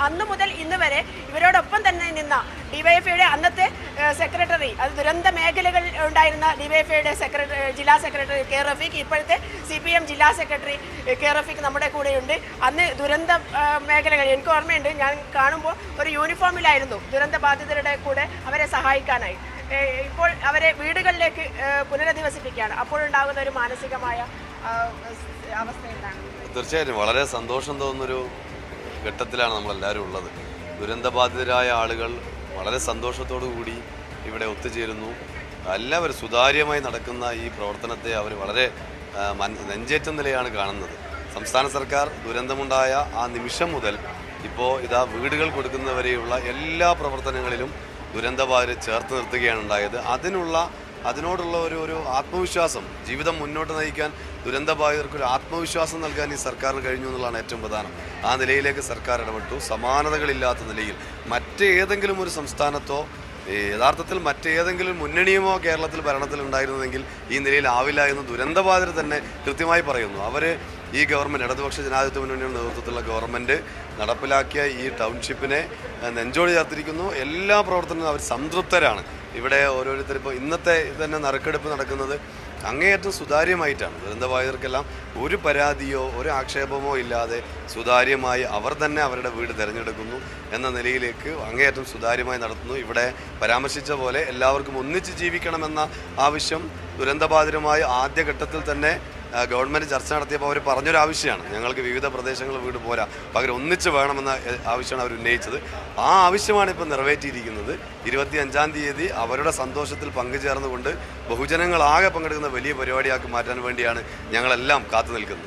അന്ന് മുതൽ ഇന്ന് വരെ ഇവരോടൊപ്പം തന്നെ നിന്ന ഡിവൈഎഫ്ഐയുടെ അന്നത്തെ സെക്രട്ടറി, അത് ദുരന്ത മേഖലകൾ ഉണ്ടായിരുന്ന ഡിവൈഎഫ്ഐയുടെ ജില്ലാ സെക്രട്ടറി കെ റഫീഖ്, ഇപ്പോഴത്തെ CPM ജില്ലാ സെക്രട്ടറി കെ റഫീഖ് നമ്മുടെ കൂടെയുണ്ട്. അന്ന് ദുരന്ത മേഖലകൾ എനിക്ക് ഓർമ്മയുണ്ട്, ഞാൻ കാണുമ്പോൾ ഒരു യൂണിഫോമിലായിരുന്നു ദുരന്ത ബാധിതരുടെ കൂടെ അവരെ സഹായിക്കാനായി. ഇപ്പോൾ അവരെ വീടുകളിലേക്ക് പുനരധിവസിപ്പിക്കുകയാണ്. അപ്പോഴുണ്ടാകുന്ന ഒരു മാനസികമായ അവസ്ഥ എന്താണ്? തീർച്ചയായിട്ടും വളരെ സന്തോഷം തോന്നുന്നൊരു ഘട്ടത്തിലാണ് നമ്മളെല്ലാവരും ഉള്ളത്. ദുരന്തബാധിതരായ ആളുകൾ വളരെ സന്തോഷത്തോടു കൂടി ഇവിടെ ഒത്തുചേരുന്നു. എല്ലാവരും സുതാര്യമായി നടക്കുന്ന ഈ പ്രവർത്തനത്തെ അവർ വളരെ നെഞ്ചേറ്റ നിലയാണ് കാണുന്നത്. സംസ്ഥാന സർക്കാർ ദുരന്തമുണ്ടായ ആ നിമിഷം മുതൽ ഇപ്പോൾ ഇതാ വീടുകൾ കൊടുക്കുന്നവരെയുള്ള എല്ലാ പ്രവർത്തനങ്ങളിലും ദുരന്തബാധിതരെ ചേർത്ത് നിർത്തുകയാണ് ഉണ്ടായത്. അതിനോടുള്ള ഒരു ആത്മവിശ്വാസം, ജീവിതം മുന്നോട്ട് നയിക്കാൻ ദുരന്തബാധിതർക്ക് ഒരു ആത്മവിശ്വാസം നൽകാൻ ഈ സർക്കാരിന് കഴിഞ്ഞു എന്നുള്ളതാണ് ഏറ്റവും പ്രധാനം. ആ നിലയിലേക്ക് സർക്കാർ ഇടപെട്ടു. സമാനതകളില്ലാത്ത നിലയിൽ മറ്റേതെങ്കിലും ഒരു സംസ്ഥാനത്തോ യഥാർത്ഥത്തിൽ മറ്റേതെങ്കിലും മുന്നണിയുമോ കേരളത്തിൽ ഭരണത്തിലുണ്ടായിരുന്നെങ്കിൽ ഈ നിലയിലാവില്ല എന്ന് ദുരന്തബാധിതർ തന്നെ കൃത്യമായി പറയുന്നു. അവർ ഈ ഗവൺമെൻറ്, ഇടതുപക്ഷ ജനാധിപത്യ മുന്നണിയുടെ നേതൃത്വത്തിലുള്ള ഗവൺമെൻറ് നടപ്പിലാക്കിയ ഈ ടൗൺഷിപ്പിനെ നെഞ്ചോട് ചേർത്തിരിക്കുന്നു. എല്ലാ പ്രവർത്തനവും അവർ സംതൃപ്തരാണ്. ഇവിടെ ഓരോരുത്തർ ഇപ്പോൾ ഇന്നത്തെ തന്നെ നറുക്കെടുപ്പ് നടക്കുന്നത് അങ്ങേയറ്റം സുതാര്യമായിട്ടാണ്. ദുരന്തബാധിതർക്കെല്ലാം ഒരു പരാതിയോ ഒരു ആക്ഷേപമോ ഇല്ലാതെ സുതാര്യമായി അവർ തന്നെ അവരുടെ വീട് തിരഞ്ഞെടുക്കുന്നു എന്ന നിലയിലേക്ക് അങ്ങേയറ്റം സുതാര്യമായി നടത്തുന്നു. ഇവിടെ പരാമർശിച്ച പോലെ എല്ലാവർക്കും ഒന്നിച്ച് ജീവിക്കണമെന്ന ആവശ്യം ദുരന്തബാധിതരുമായി ആദ്യഘട്ടത്തിൽ തന്നെ ഗവൺമെൻറ് ചർച്ച നടത്തിയപ്പോൾ അവർ പറഞ്ഞൊരാവശ്യമാണ്, ഞങ്ങൾക്ക് വിവിധ പ്രദേശങ്ങളിൽ വീട് പോരാ, പകരം ഒന്നിച്ച് വേണമെന്ന ആവശ്യമാണ് അവർ ഉന്നയിച്ചത്. ആ ആവശ്യമാണ് ഇപ്പോൾ നിറവേറ്റിയിരിക്കുന്നത്. 25-ാം തീയതി അവരുടെ സന്തോഷത്തിൽ പങ്കുചേർന്നുകൊണ്ട് ബഹുജനങ്ങളാകെ പങ്കെടുക്കുന്ന വലിയ പരിപാടിയാക്കി മാറ്റാൻ വേണ്ടിയാണ് ഞങ്ങളെല്ലാം കാത്തു നിൽക്കുന്നത്.